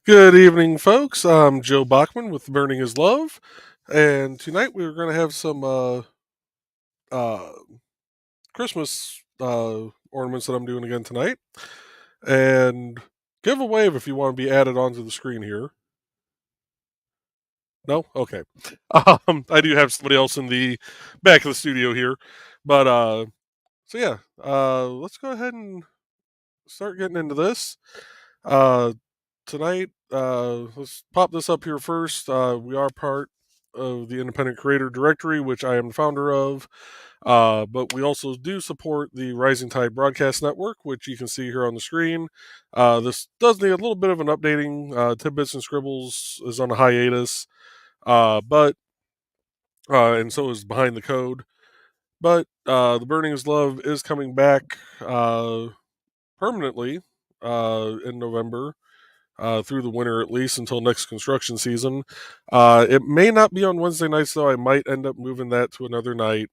Good evening, folks. I'm Joe Bachman with Burning is Love, and tonight we're going to have some uh, Christmas ornaments that I'm doing again tonight. And give a wave if you want to be added onto the screen here. No, okay. I do have somebody else in the back of the studio here, but so yeah, let's go ahead and start getting into this. Uh, Tonight, let's pop this up here first. We are part of the Independent Creator Directory, which I am the founder of. But we also do support the Rising Tide Broadcast Network, which you can see here on the screen. This does need a little bit of an updating. Tidbits and Scribbles is on a hiatus, but and so is Behind the Code. But the Burning is Love is coming back permanently in November, through the winter at least until next construction season. It may not be on Wednesday nights though. I might end up moving that to another night,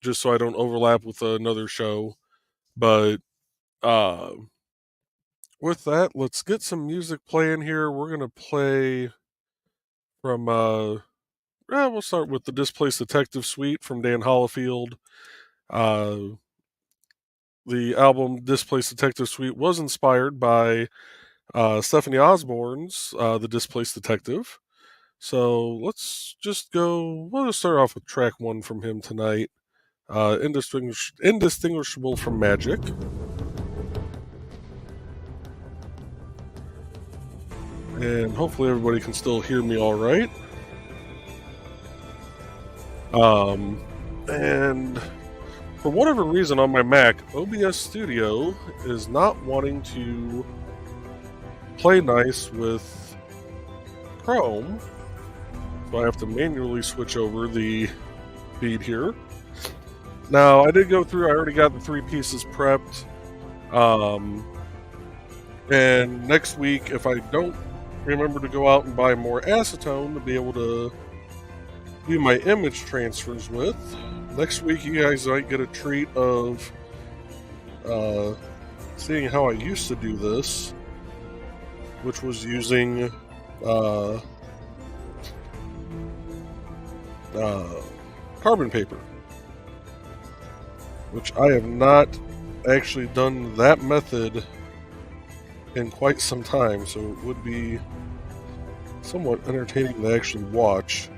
just so I don't overlap with another show. But uh, with that, let's get some music playing here. We're gonna play from we'll start with the Displaced Detective Suite from Dan Hollifield. Uh, the album Displaced Detective Suite was inspired by Stephanie Osborne's The Displaced Detective. So let's just go. We'll just start off with track one from him tonight. Indistinguishable from Magic. And hopefully everybody can still hear me all right. And for whatever reason on my Mac, OBS Studio is not wanting to play nice with Chrome. So I have to manually switch over the feed here. Now, I did go through, I already got the three pieces prepped. And next week, if I don't remember to go out and buy more acetone to be able to do my image transfers with, next week you guys might get a treat of seeing how I used to do this, which was using carbon paper, which I have not actually done that method in quite some time, so it would be somewhat entertaining to actually watch.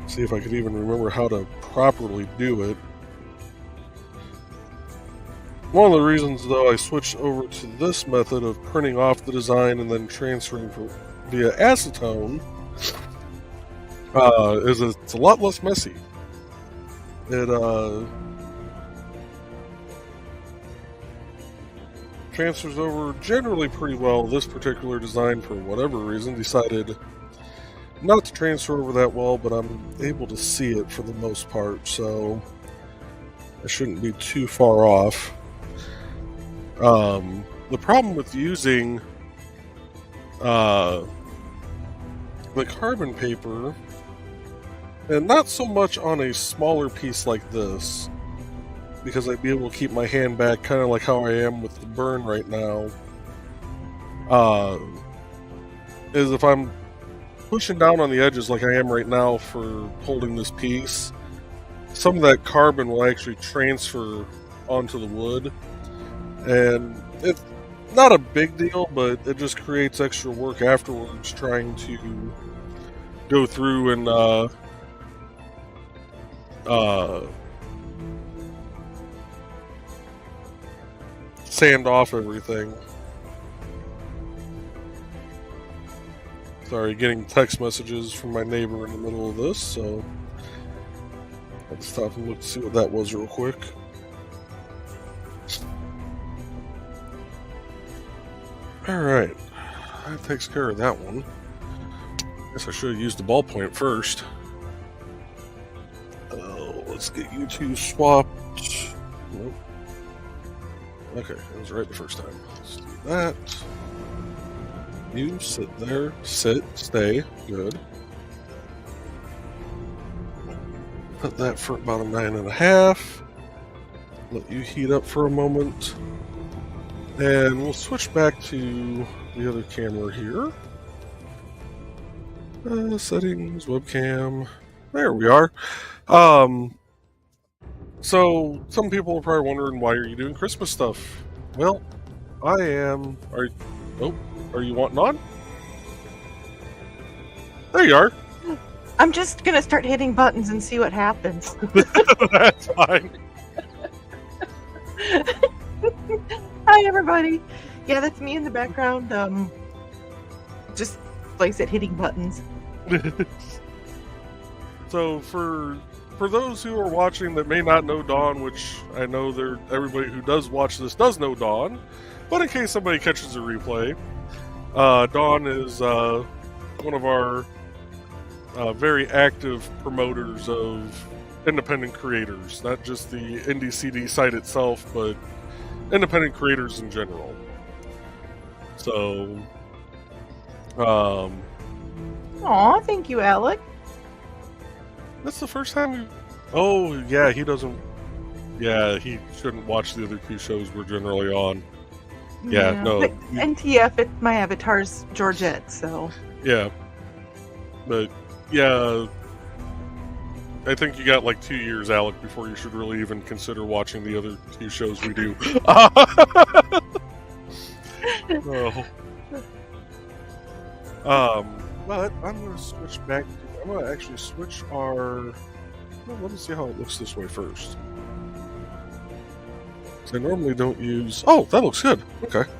See if I could even remember how to properly do it. One of the reasons, though, I switched over to this method of printing off the design and then transferring via acetone is it's a lot less messy. It transfers over generally pretty well. This particular design, for whatever reason, decided not to transfer over that well, but I'm able to see it for the most part, so I shouldn't be too far off. The problem with using the carbon paper, and not so much on a smaller piece like this, because I'd be able to keep my hand back, kind of like how I am with the burn right now, is if I'm pushing down on the edges like I am right now for holding this piece, some of that carbon will actually transfer onto the wood, and it's not a big deal, but it just creates extra work afterwards trying to go through and sand off everything. Sorry, getting text messages from my neighbor in the middle of this, so let's stop and look to see what that was real quick. Alright, that takes care of that one. Guess I should have used the ballpoint first. Let's get you two swapped. Nope. Okay, it was right the first time. Let's do that. You sit there, stay, good. Put that for about a 9.5. Let you heat up for a moment. And we'll switch back to the other camera here. Settings, webcam. There we are. So some people are probably wondering, why are you doing Christmas stuff? Well, I am. Are you wanting on? There you are. I'm just gonna start hitting buttons and see what happens. That's fine. Hi, everybody. Yeah, that's me in the background. Just like I said, hitting buttons. So for those who are watching that may not know Dawn, which I know everybody who does watch this does know Dawn, but in case somebody catches a replay, Dawn is one of our very active promoters of independent creators, not just the Indie CD site itself, but independent creators in general. So, Aw, thank you, Alec. that's the first time Oh, yeah, he doesn't. Yeah, he shouldn't watch the other two shows we're generally on. Yeah, no. But NTF, my avatar's Georgette, so. Yeah. But, yeah. I think you got like 2 years, Alec, before you should really even consider watching the other two shows we do. Oh. But I'm going to switch back. I'm going to actually switch our... Well, let me see how it looks this way first. I normally don't use... Oh, that looks good. Okay.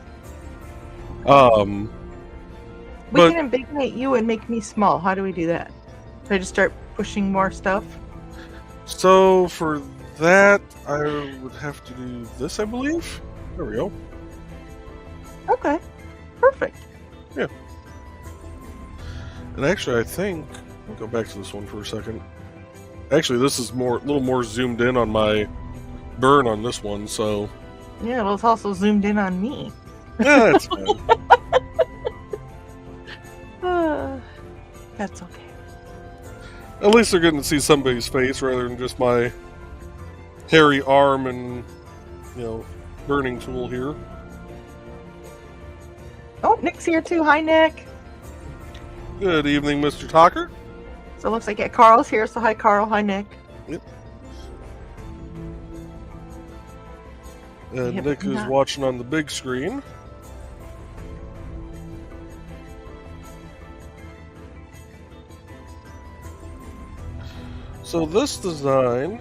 We can embiggenate you and make me small. How do we do that? Do I just start pushing more stuff? So, for that, I would have to do this, I believe. There we go. Okay. Perfect. Yeah. And actually, I think... I'll go back to this one for a second. Actually, this is a little more zoomed in on my burn on this one, so... Yeah, well, it's also zoomed in on me. Yeah, that's fine. That's okay. At least they're getting to see somebody's face rather than just my hairy arm and, burning tool here. Oh, Nick's here too. Hi, Nick. Good evening, Mr. Talker. So it looks like Carl's here, so hi, Carl. Hi, Nick. Yep. And Nick is watching on the big screen. So this design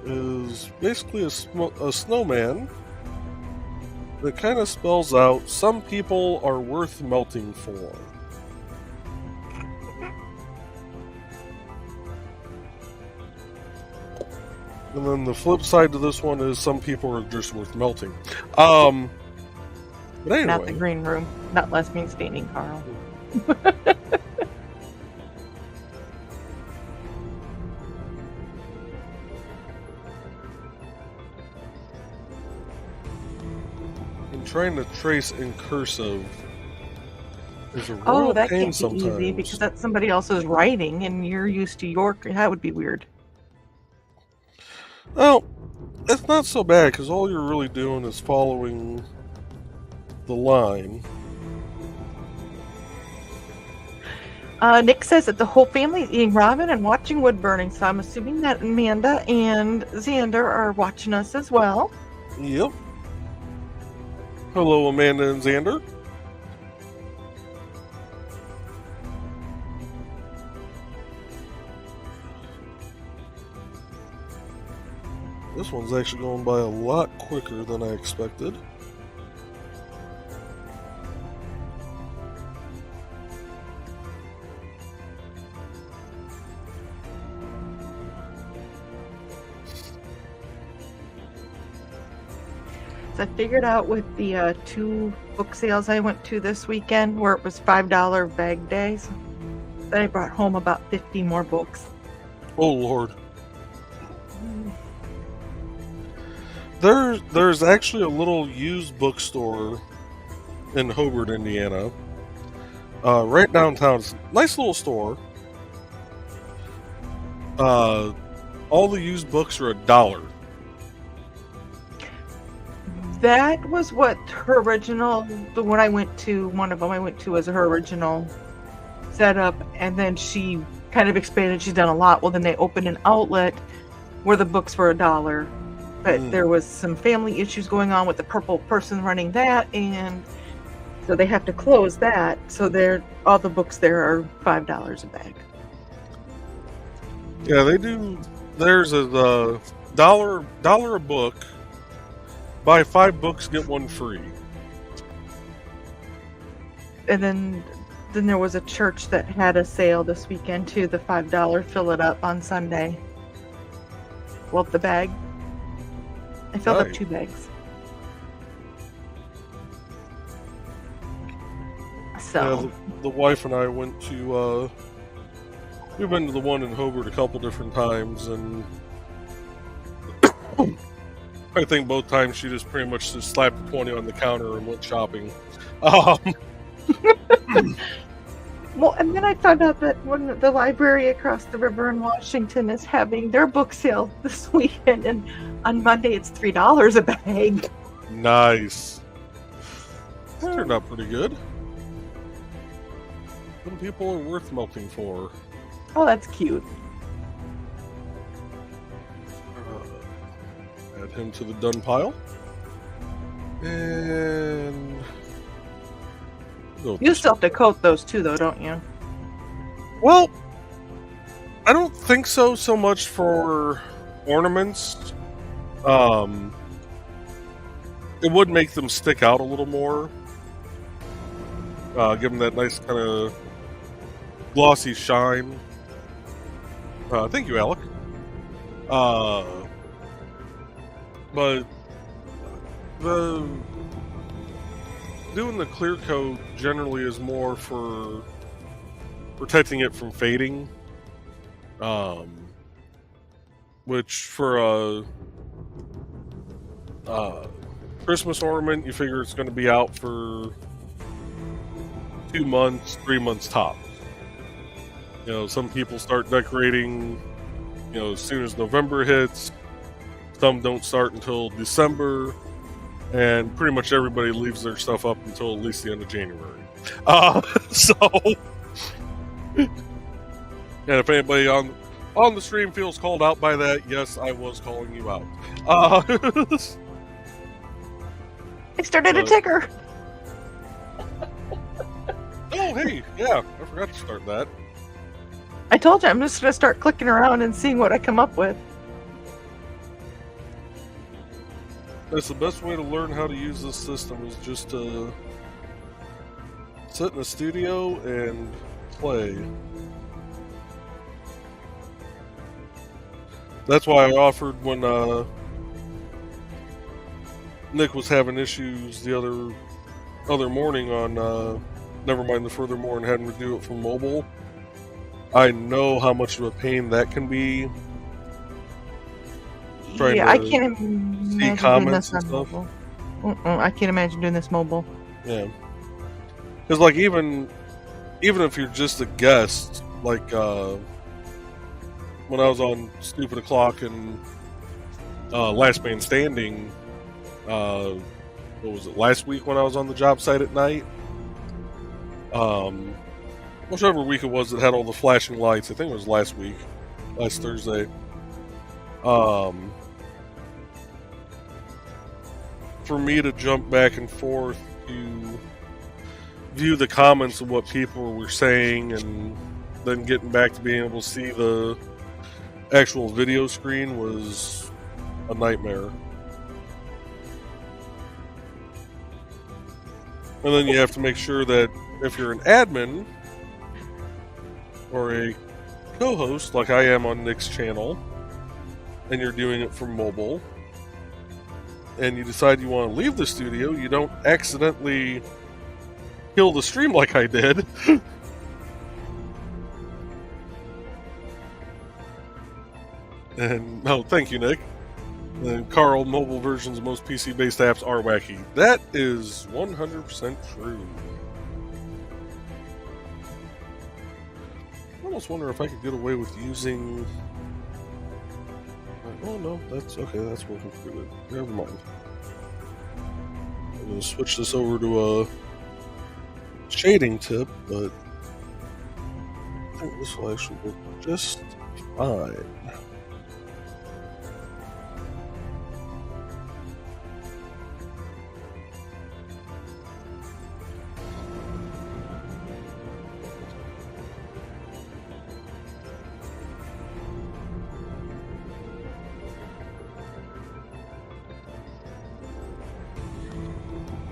is basically a snowman that kind of spells out, some people are worth melting for. And then the flip side to this one is, some people are just worth melting. But anyway. Not the green room. Not less mean staining, Carl. Trying to trace in cursive is a real that pain can't be sometimes. easy because that's somebody else's writing and you're used to your... That would be weird. Well, it's not so bad because all you're really doing is following the line. Nick says that the whole family is eating ramen and watching wood burning, so I'm assuming that Amanda and Xander are watching us as well. Yep. Hello, Amanda and Xander. This one's actually going by a lot quicker than I expected. I figured out with the 2 book sales I went to this weekend, where it was $5 bag days, that I brought home about 50 more books. Oh, Lord. There's actually a little used bookstore in Hobart, Indiana. Right downtown. It's a nice little store. All the used books are $1. That was what her original the one I went to, one of them I went to was her original setup, and then she kind of expanded, she's done a lot. Well, then they opened an outlet where the books were $1, but Mm. there was some family issues going on with the purple person running that, and so they have to close that, so they're all the books there are $5 a bag. Yeah, they do. There's a dollar a book. Buy 5 books, get 1 free. And then there was a church that had a sale this weekend too, the $5 fill it up on Sunday. Well, the bag. I filled up Nice. 2 bags. Yeah, So, the wife and I went to. We've been to the one in Hobart a couple different times, and I think both times she just pretty much just slapped a 20 on the counter and went shopping. Um, well, and then I found out that when the library across the river in Washington is having their book sale this weekend, and on Monday it's $3 a bag. nice. That turned out pretty good. Some people are worth melting for. Oh, that's cute. Add him to the done pile. And go with You this still have to coat those too, though, don't you? Well, I don't think so much for ornaments. It would make them stick out a little more. Give them that nice kind of glossy shine. Thank you, Alec. But the doing the clear coat generally is more for protecting it from fading. Which for a Christmas ornament, you figure it's going to be out for 2 months, 3 months tops. You know, some people start decorating, as soon as November hits. Some don't start until December, and pretty much everybody leaves their stuff up until at least the end of January. So, and if anybody on the stream feels called out by that, yes, I was calling you out. I started a ticker. Oh, hey, yeah, I forgot to start that. I told you I'm just going to start clicking around and seeing what I come up with. That's the best way to learn how to use this system is just to sit in the studio and play. That's why I offered when Nick was having issues the other morning on Nevermind the Furthermore and having to do it from mobile. I know how much of a pain that can be. Yeah, I can't imagine doing comments this and on stuff. mobile. I can't imagine doing this mobile. Yeah, because like even if you're just a guest, like when I was on Stupid O'Clock and Last Man Standing, what was it, last week when I was on the job site at night? Whichever week it was that had all the flashing lights. I think it was last Thursday. For me to jump back and forth to view the comments of what people were saying and then getting back to being able to see the actual video screen was a nightmare. And then you have to make sure that if you're an admin or a co-host like I am on Nick's channel and you're doing it from mobile and you decide you want to leave the studio, you don't accidentally kill the stream like I did. And thank you, Nick. And Carl, mobile versions of most PC-based apps are wacky. That is 100% true. I almost wonder if I could get away with using... Oh no, that's okay, that's working pretty good. Never mind. I'm going to switch this over to a shading tip, but I think this will actually work just fine.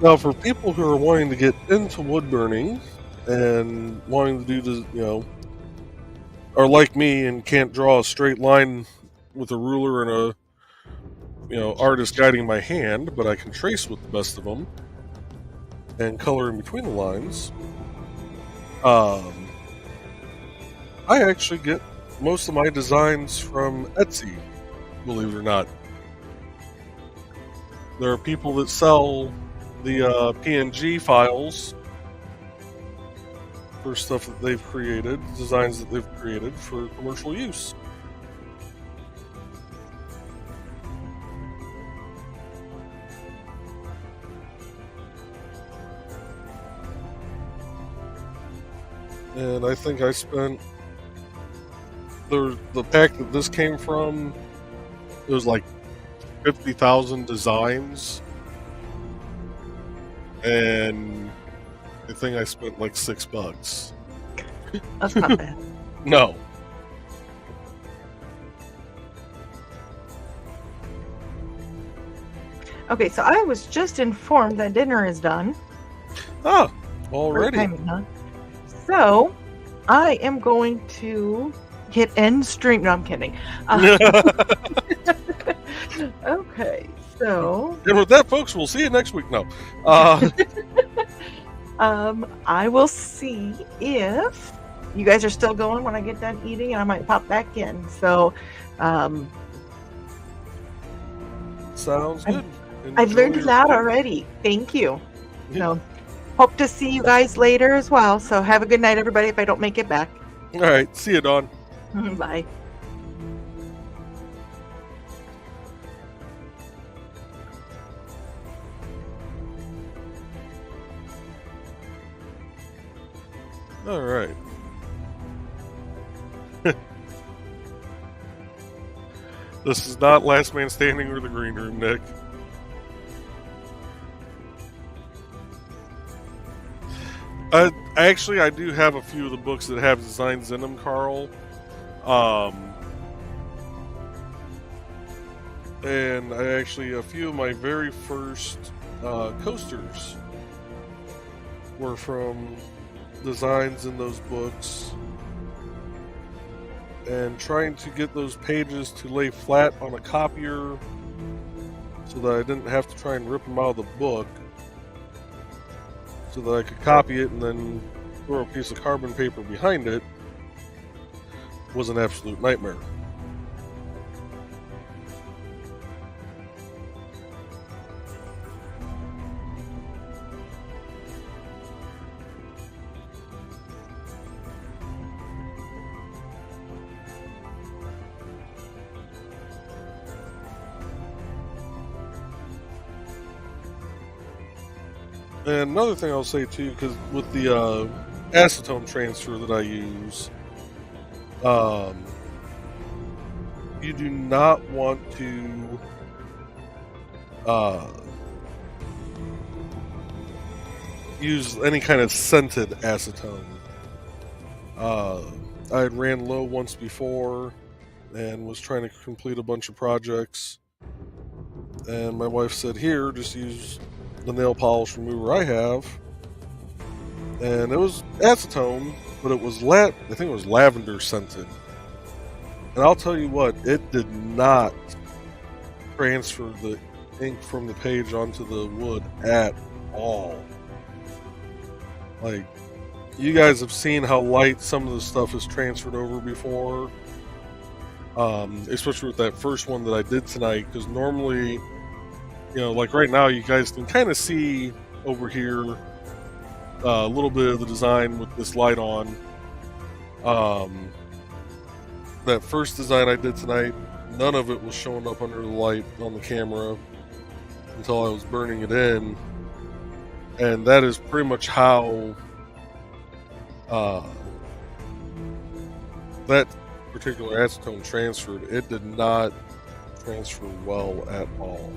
Now, for people who are wanting to get into wood burning and wanting to do the, are like me and can't draw a straight line with a ruler and a, artist guiding my hand, but I can trace with the best of them and color in between the lines. I actually get most of my designs from Etsy, believe it or not. There are people that sell the PNG files for stuff that they've created, designs that they've created for commercial use. And I think I spent the pack that this came from. It was like 50,000 designs, and I think I spent like $6. That's not bad. No. Okay, so I was just informed that dinner is done. Ah, already. So I am going to hit end stream. No, I'm kidding. Okay, so And with that, folks, we'll see you next week. No. I will see if you guys are still going when I get done eating, and I might pop back in. So Sounds good. I've learned a lot already. Thank you. Hope to see you guys later as well. So have a good night, everybody, if I don't make it back. All right. See you, Dawn. Bye. All right. This is not Last Man Standing or the Green Room, Nick. I do have a few of the books that have designs in them, Carl. And a few of my very first coasters were from designs in those books. And trying to get those pages to lay flat on a copier so that I didn't have to try and rip them out of the book, so that I could copy it and then throw a piece of carbon paper behind it, was an absolute nightmare. And another thing I'll say too, because with the acetone transfer that I use, you do not want to use any kind of scented acetone. I had ran low once before and was trying to complete a bunch of projects, and my wife said, "Here, just use the nail polish remover I have," and it was acetone, but it was I think it was lavender scented. And I'll tell you what, it did not transfer the ink from the page onto the wood at all. Like, you guys have seen how light some of the stuff is transferred over before, especially with that first one that I did tonight, because normally, like right now, you guys can kind of see over here a little bit of the design with this light on. That first design I did tonight, none of it was showing up under the light on the camera until I was burning it in. and that is pretty much how uh, that particular acetone transferred. It did not transfer well at all.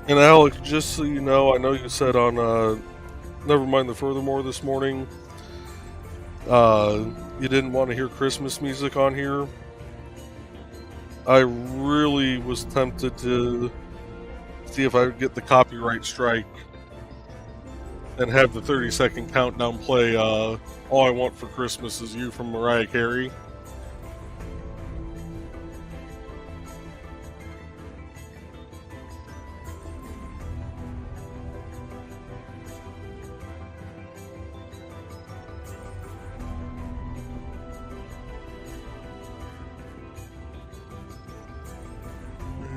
And Alex, just so you know you said on Never Mind the Furthermore this morning, you didn't want to hear Christmas music on here. I really was tempted to see if I would get the copyright strike and have the 30-second countdown play All I Want for Christmas Is You from Mariah Carey.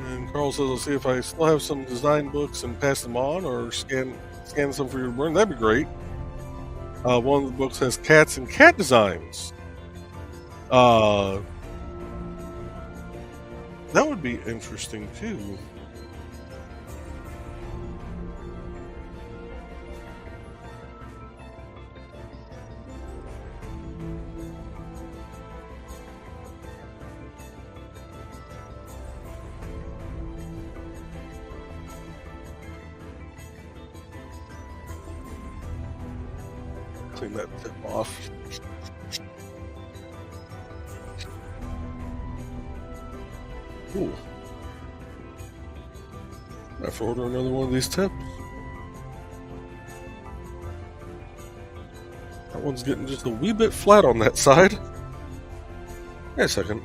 And Carl says, I'll see if I still have some design books and pass them on, or scan some for you to burn. That'd be great. One of the books has cats and cat designs. That would be interesting too. Clean that tip off. Cool. I have to order another one of these tips. That one's getting just a wee bit flat on that side. Wait a second.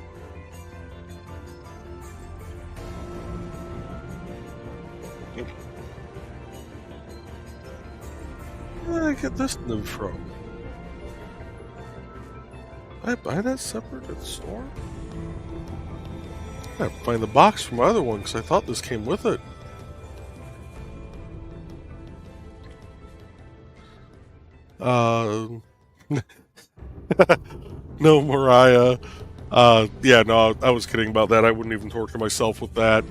Where did I get this nib from? Did I buy that separate at the store? I have to find the box for my other one because I thought this came with it. No, Mariah. Yeah, no, I was kidding about that. I wouldn't even torture myself with that.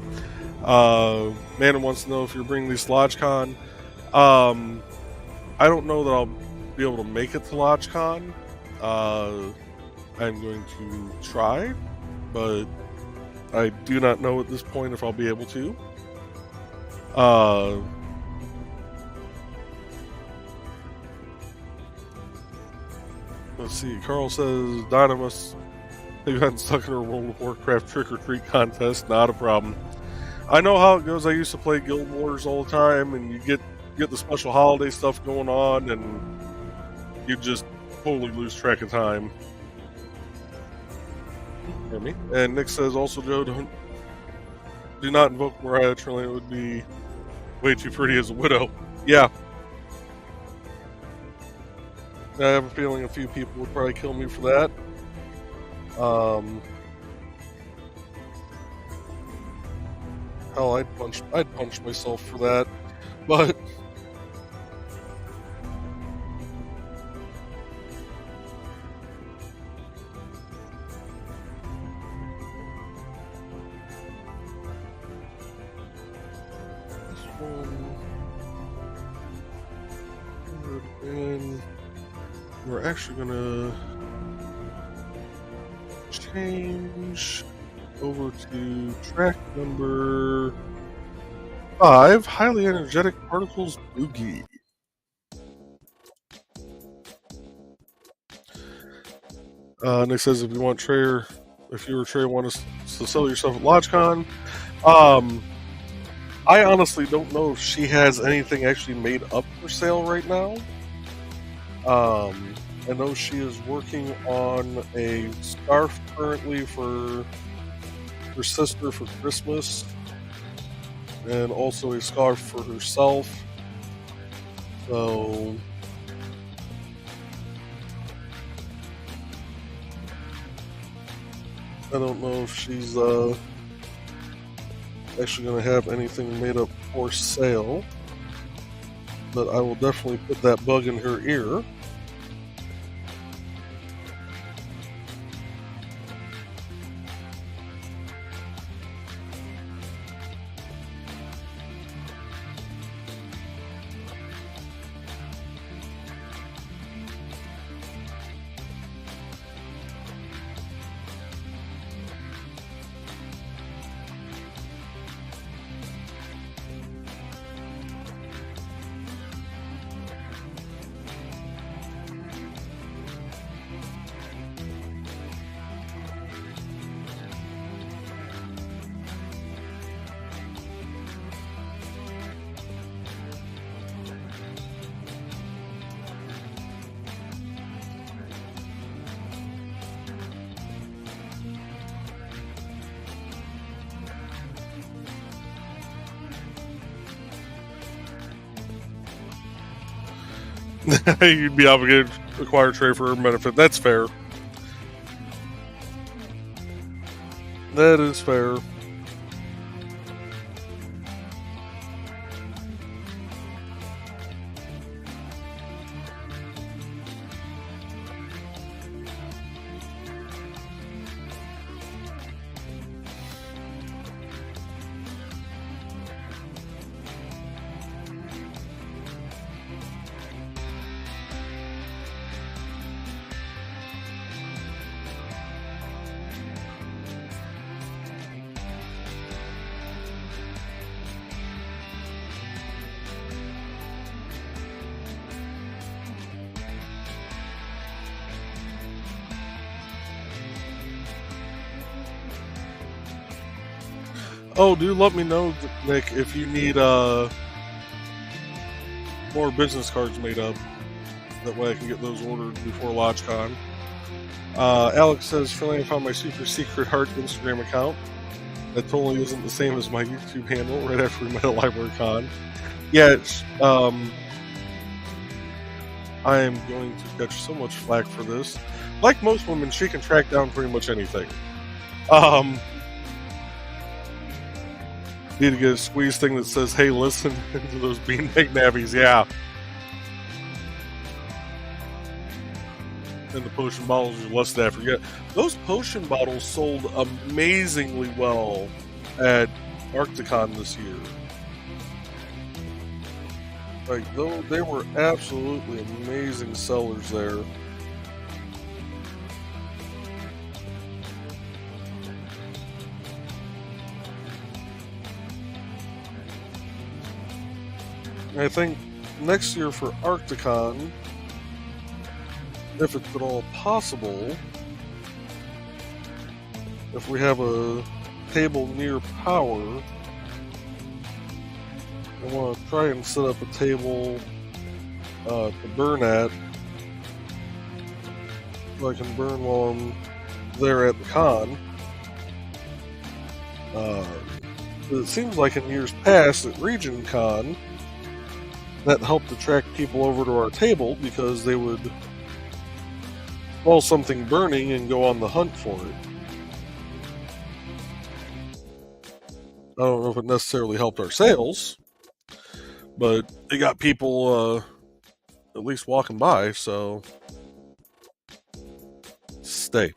Mana wants to know if you're bringing these to LodgeCon. I don't know that I'll be able to make it to LodgeCon. I'm going to try, but I do not know at this point if I'll be able to. Let's see. Carl says Dynamus, they've gotten stuck in a World of Warcraft trick or treat contest. Not a problem. I know how it goes. I used to play Guild Wars all the time, and you get the special holiday stuff going on, and you just totally lose track of time. Hear me? And Nick says also, Joe, do not invoke Mariah Trillian. It would be way too pretty as a widow. Yeah. I have a feeling a few people would probably kill me for that. Hell, I'd punch myself for that. But this one and we're actually gonna change over to track number 5, highly energetic particles boogie. Nick says if you or Trey want to sell yourself at LodgeCon, I honestly don't know if she has anything actually made up for sale right now. I know she is working on a scarf currently for her sister for Christmas, and also a scarf for herself. So I don't know if she's actually going to have anything made up for sale, but I will definitely put that bug in her ear. You'd be obligated to acquire a tray for her benefit. That's fair. That is fair. Oh, do let me know, Nick, if you need more business cards made up. That way I can get those ordered before LodgeCon. Alex says, finally I found my super secret heart Instagram account. That totally isn't the same as my YouTube handle right after we met at LibraryCon. Yeah, I am going to catch so much flack for this. Like most women, she can track down pretty much anything. Need to get a squeeze thing that says, hey, listen to those beanbag nabbies, yeah. And the potion bottles are less than I forget. Those potion bottles sold amazingly well at Arcticon this year. Like, they were absolutely amazing sellers there. I think next year for Arcticon, if it's at all possible, if we have a table near power, I want to try and set up a table to burn at, so I can burn while I'm there at the con. It seems like in years past at Region Con, that helped attract people over to our table because they would smell something burning and go on the hunt for it. I don't know if it necessarily helped our sales, but it got people at least walking by, so stay.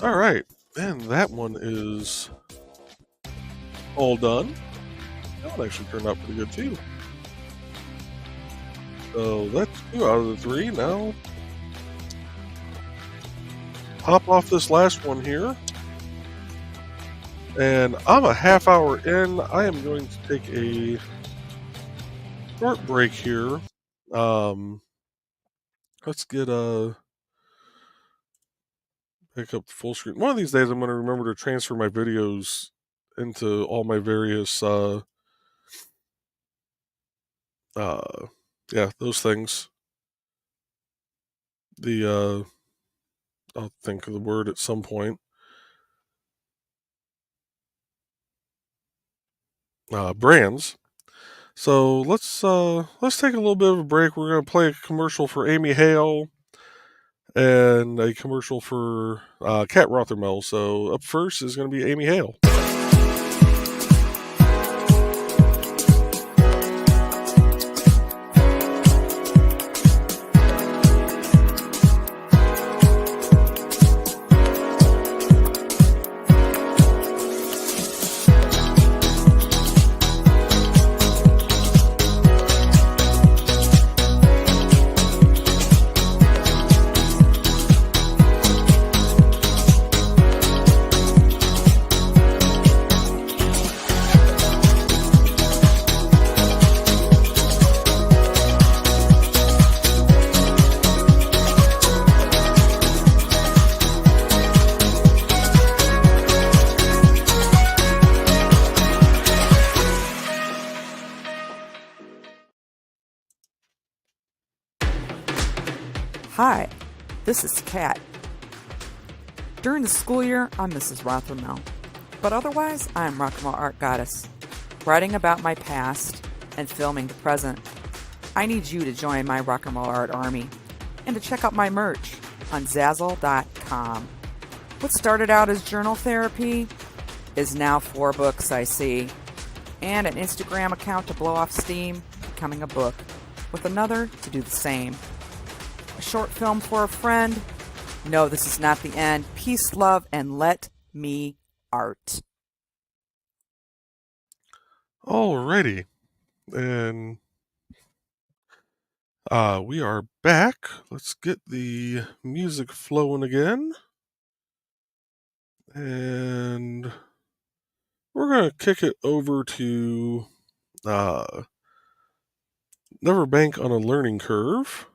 All right, and that one is all done. That one actually turned out pretty good too. So that's 2 out of the 3. Now, pop off this last one here. And I'm a half hour in. I am going to take a short break here. Let's get pick up the full screen. One of these days, I'm going to remember to transfer my videos into all my various yeah, those things. The I'll think of the word at some point. Brands. So let's take a little bit of a break. We're gonna play a commercial for Amy Hale, and a commercial for Cat Rothermel. So up first is going to be Amy Hale. Hi, this is Kat. During the school year, I'm Mrs. Rothermel, but otherwise, I'm Rock and Roll Art Goddess, writing about my past and filming the present. I need you to join my Rock and Roll Art army and to check out my merch on Zazzle.com. What started out as journal therapy is now 4 books, I see, and an Instagram account to blow off steam, becoming a book, with another to do the same. A short film for a friend. No, this is not the end. Peace, love, and let me art. Alrighty. And we are back. Let's get the music flowing again. And we're going to kick it over to Never Bank on a Learning Curve.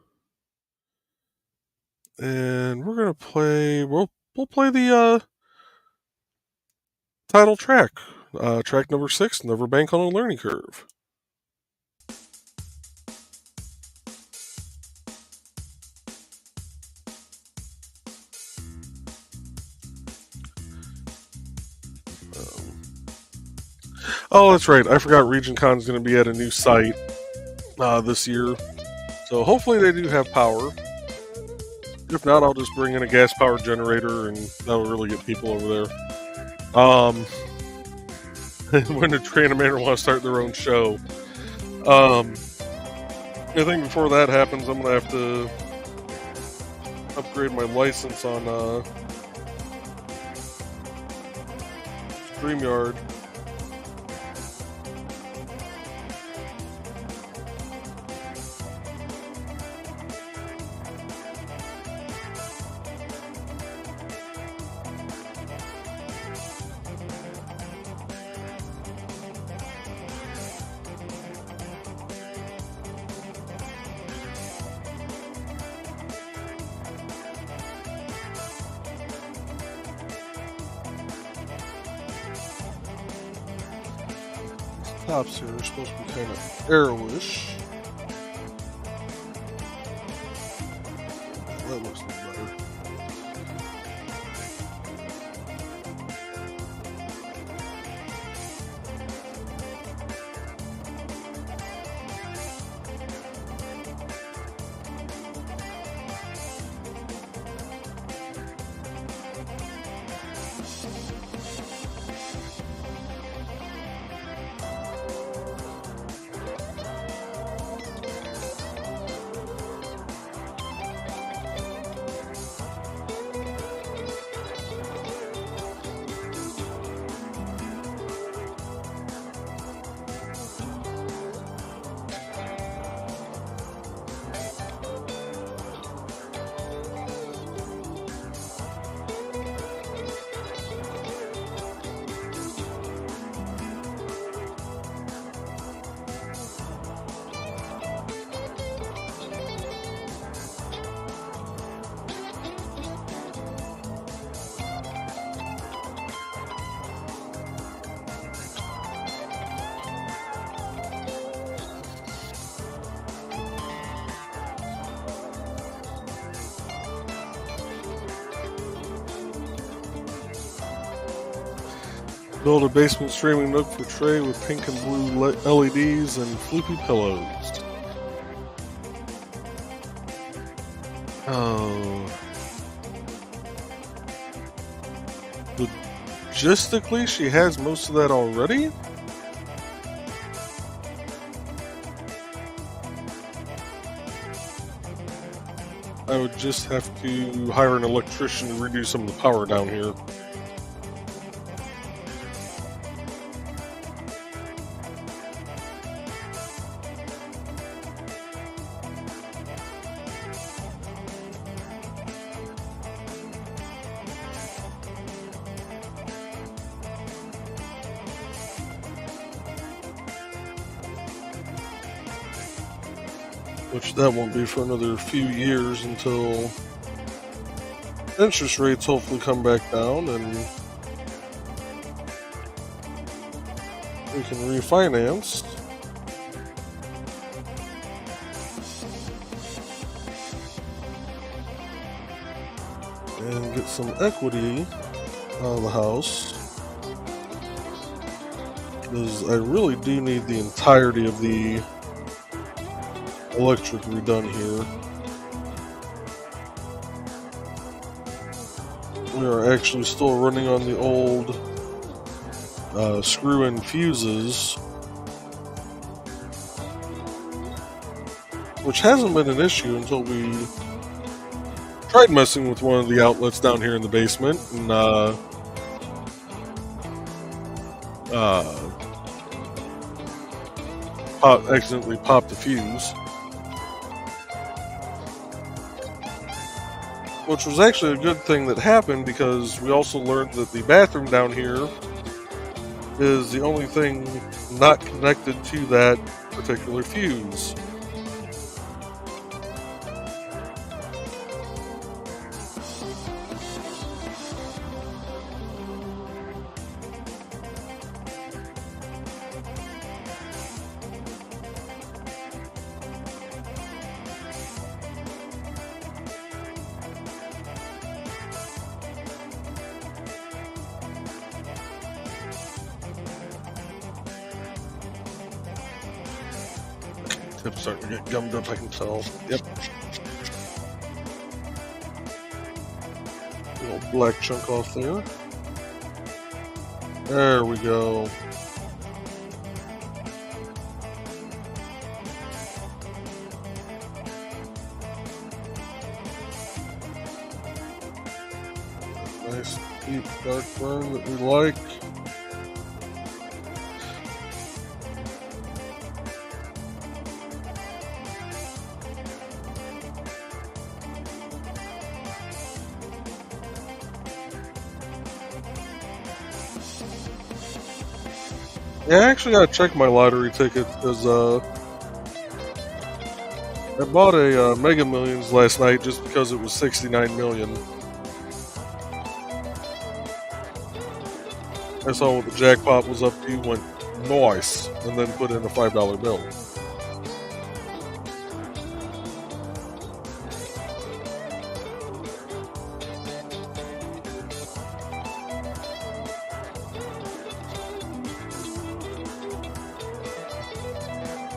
And we're gonna play. We'll play the title track, track number 6, "Never Bank on a Learning Curve." Oh, that's right. I forgot Region Con's going to be at a new site this year, so hopefully they do have power. If not, I'll just bring in a gas-powered generator, and that'll really get people over there. When the Random Manor want to start their own show. I think before that happens, I'm going to have to upgrade my license on StreamYard. Tops here are supposed to be kind of arrowish. That looks better. Build a basement streaming nook for Trey with pink and blue LEDs and floopy pillows. Oh, logistically, she has most of that already. I would just have to hire an electrician to redo some of the power down here. Which that won't be for another few years until interest rates hopefully come back down and we can refinance. And get some equity out of the house. Because I really do need the entirety of the electric redone here. We are actually still running on the old screw-in fuses, which hasn't been an issue until we tried messing with one of the outlets down here in the basement and accidentally popped the fuse. Which was actually a good thing that happened because we also learned that the bathroom down here is the only thing not connected to that particular fuse. Tip's starting to get gummed up, I can tell. Yep. Little black chunk off there. There we go. Nice deep dark burn that we like. Yeah, I actually gotta check my lottery ticket because I bought a Mega Millions last night just because it was 69 million. I saw what the jackpot was up to, went nice, and then put in a $5 bill.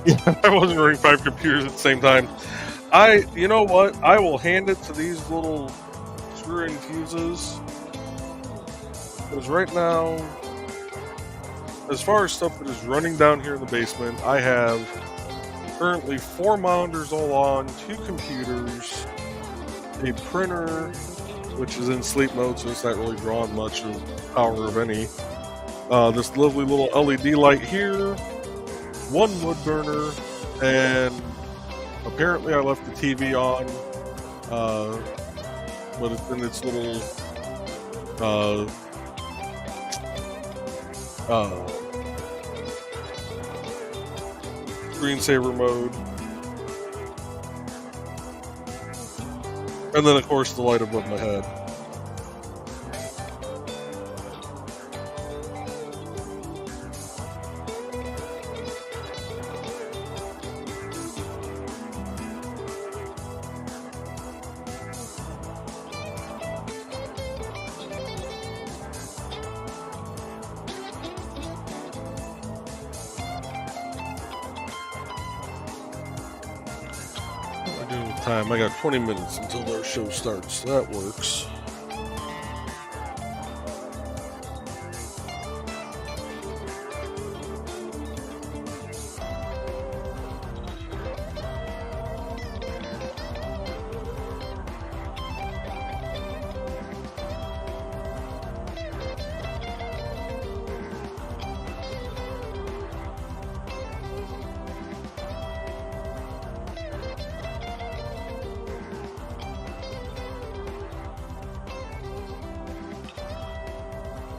Yeah, I wasn't running 5 computers at the same time. You know what? I will hand it to these little screw-in fuses. Because right now, as far as stuff that is running down here in the basement, I have currently 4 monitors all on, 2 computers, a printer, which is in sleep mode, so it's not really drawing much of power of any. This lovely little LED light here, 1 wood burner, and apparently I left the TV on, but it's in its little screensaver mode. And then of course the light above my head. Time. I got 20 minutes until their show starts. That works.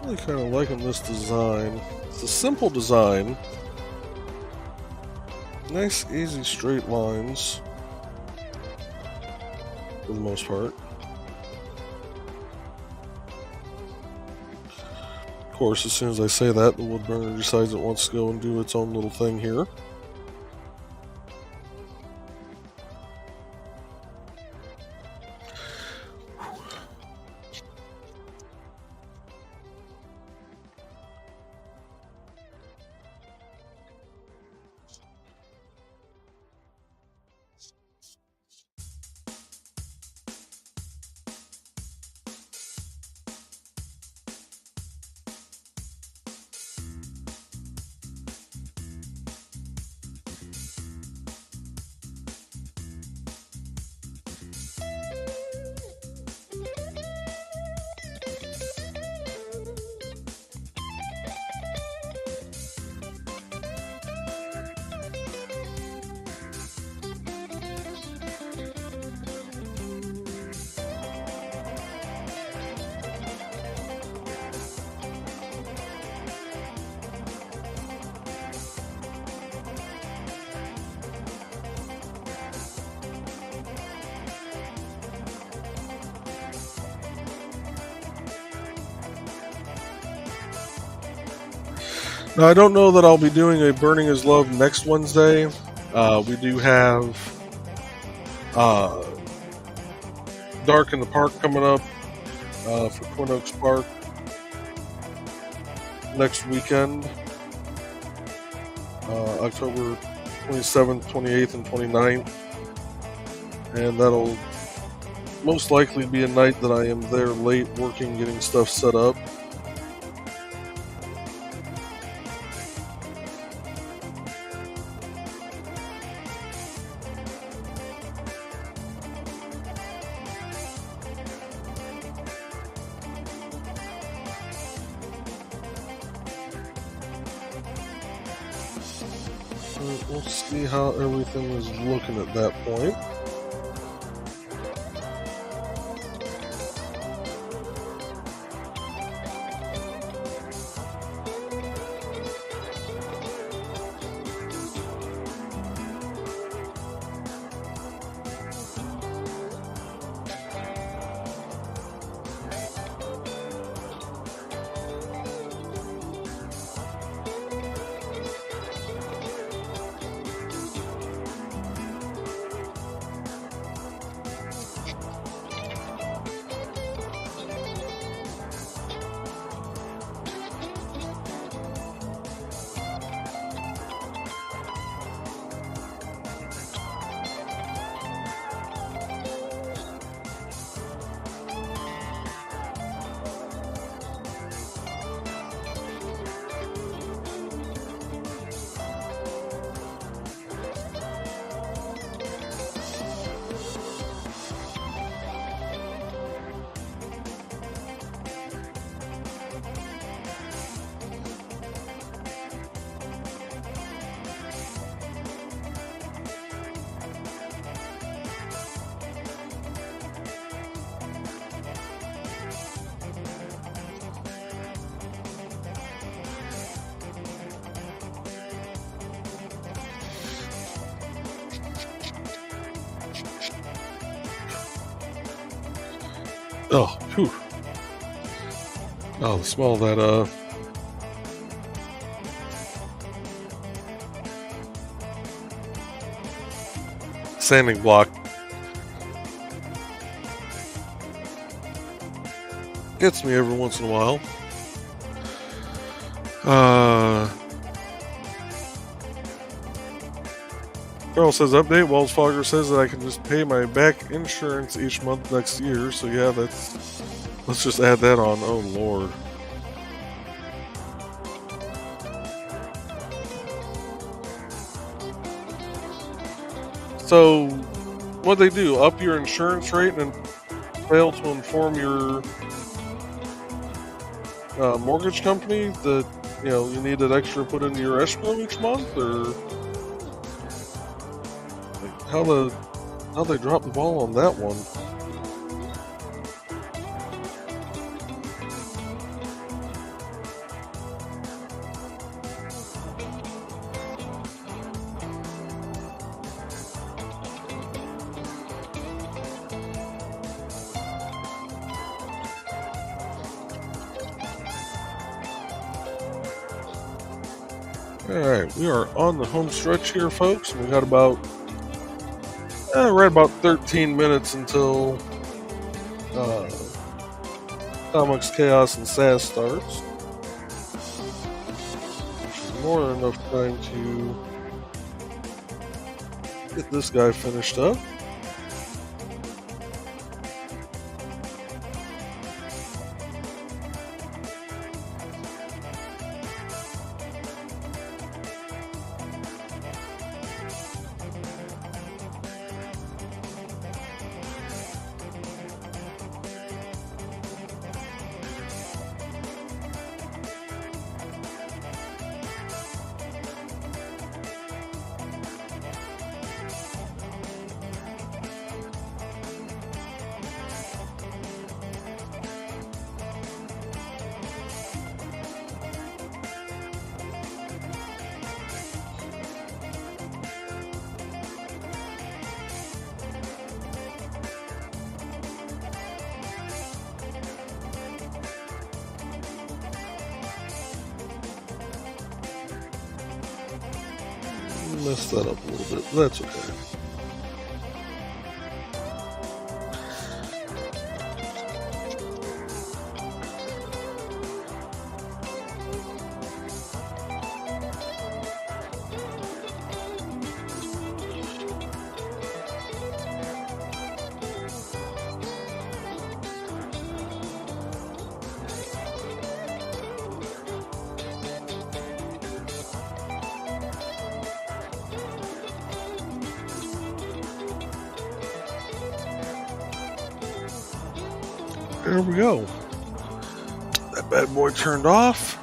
Really kind of liking this design. It's a simple design. Nice, easy, straight lines. For the most part. Of course, as soon as I say that, the wood burner decides it wants to go and do its own little thing here. Now, I don't know that I'll be doing a Burning His Love next Wednesday. We do have Dark in the Park coming up for Twin Oaks Park next weekend, October 27th, 28th, and 29th. And that'll most likely be a night that I am there late working, getting stuff set up. We'll see how everything is looking at that point. Oh, whew. Oh, the smell of that, sanding block gets me every once in a while. Carl says, update, Wells Fargo says that I can just pay my back insurance each month next year. So yeah, let's just add that on. Oh Lord. So what they do, up your insurance rate and fail to inform your mortgage company that, you know, you need that extra put into your escrow each month, or how they drop the ball on that one. Alright, we are on the home stretch here, folks. We got about right about 13 minutes until uh, Comics Chaos and SAS starts. More than enough time to get this guy finished up. Messed that up a little bit, but that's okay. There we go. That bad boy turned off.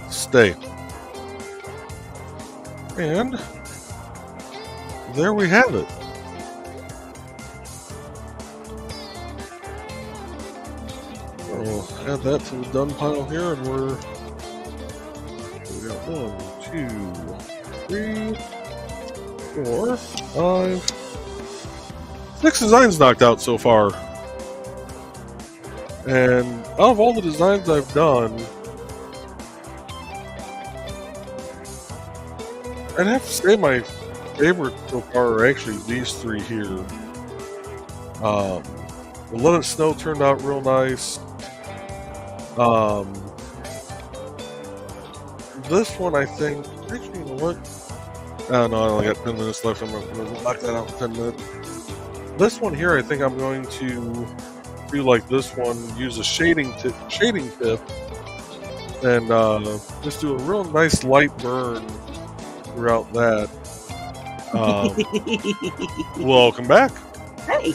Stay. And there we have it. We'll add that to the done pile here, and we got 1, 2, 3, 4, 5, 6 designs knocked out so far. And out of all the designs I've done, I'd have to say my favorite so far are actually these 3 here. The Let It Snow turned out real nice. This one, I think, actually, you know what? Oh no, I only got 10 minutes left. I'm going to knock that out in 10 minutes. This one here, I think I'm going to do like this one, use a shading tip, and just do a real nice light burn throughout that. Welcome back. Hey.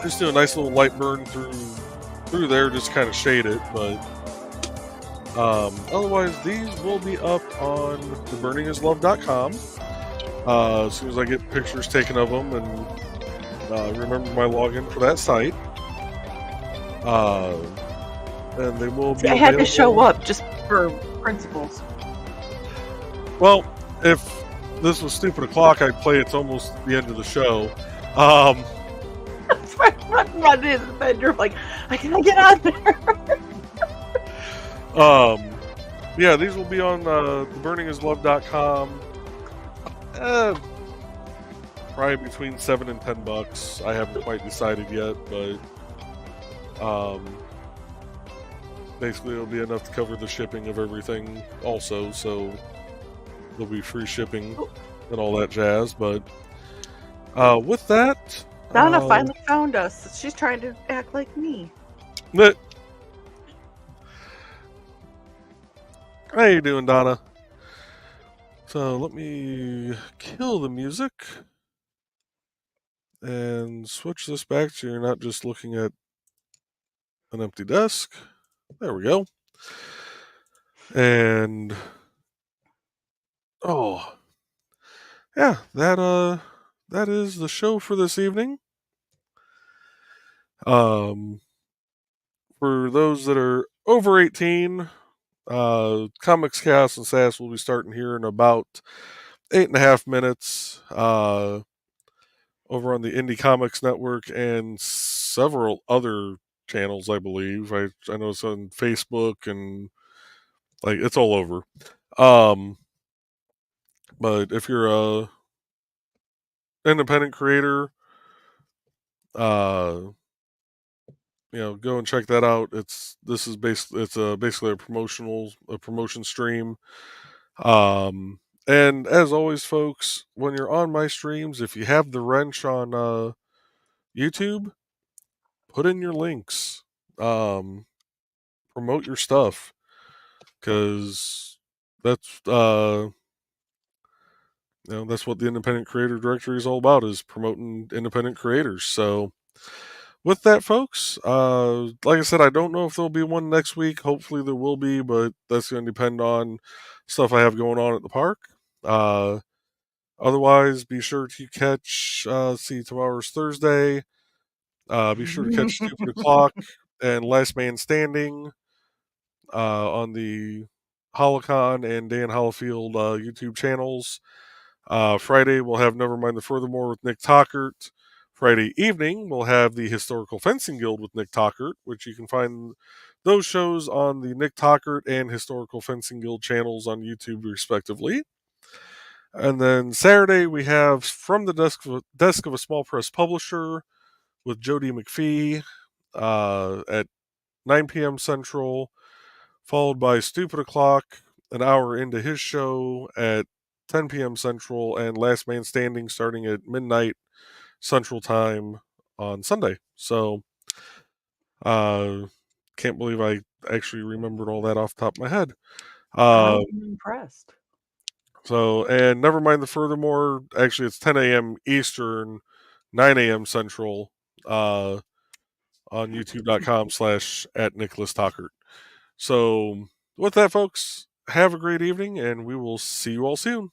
Just do a nice little light burn through there, just kind of shade it, but otherwise these will be up on theburningislove.com as soon as I get pictures taken of them and remember my login for that site. And they will be I had to show up just for principles. Well, if this was stupid o'clock, I'd play it's almost the end of the show. That's why I'm running in the bed. You're like, I gotta get out there. Yeah, these will be on theburningislove.com. Probably between $7 and $10. I haven't quite decided yet, but basically it'll be enough to cover the shipping of everything also, so there'll be free shipping and all that jazz. But with that, Donna finally found us. She's trying to act like me. How you doing, Donna? So let me kill the music and switch this back so you're not just looking at an empty desk. There we go. And oh yeah, that is the show for this evening. For those that are over 18, Comics Chaos and SAS will be starting here in about 8.5 minutes. Over on the Indie Comics Network and several other channels, I believe. I know it's on Facebook and like it's all over. But if you're a independent creator, uh, go and check that out. It's basically a promotion stream. And as always, folks, when you're on my streams, if you have the wrench on YouTube, put in your links. Promote your stuff because that's that's what the independent creator directory is all about, is promoting independent creators. So with that, folks, like I said, I don't know if there'll be one next week. Hopefully there will be, but that's going to depend on stuff I have going on at the park. Otherwise, be sure to catch, see, tomorrow's Thursday. Be sure to catch Stupid O'Clock and Last Man Standing on the Holocon and Dan Hollifield YouTube channels. Friday, we'll have Nevermind the Furthermore with Nick Tockert. Friday evening, we'll have the Historical Fencing Guild with Nick Tockert, which you can find those shows on the Nick Tockert and Historical Fencing Guild channels on YouTube, respectively. And then Saturday, we have From the Desk of a Small Press Publisher with Jody McPhee at 9 p.m. Central, followed by Stupid O'Clock an hour into his show at 10 p.m. Central, and Last Man Standing starting at midnight Central Time on Sunday. So, can't believe I actually remembered all that off the top of my head. I'm impressed. So, and never mind the furthermore, actually it's 10 a.m. Eastern, 9 a.m. Central, on youtube.com/at Nicholas Tockert. So, with that, folks, have a great evening, and we will see you all soon.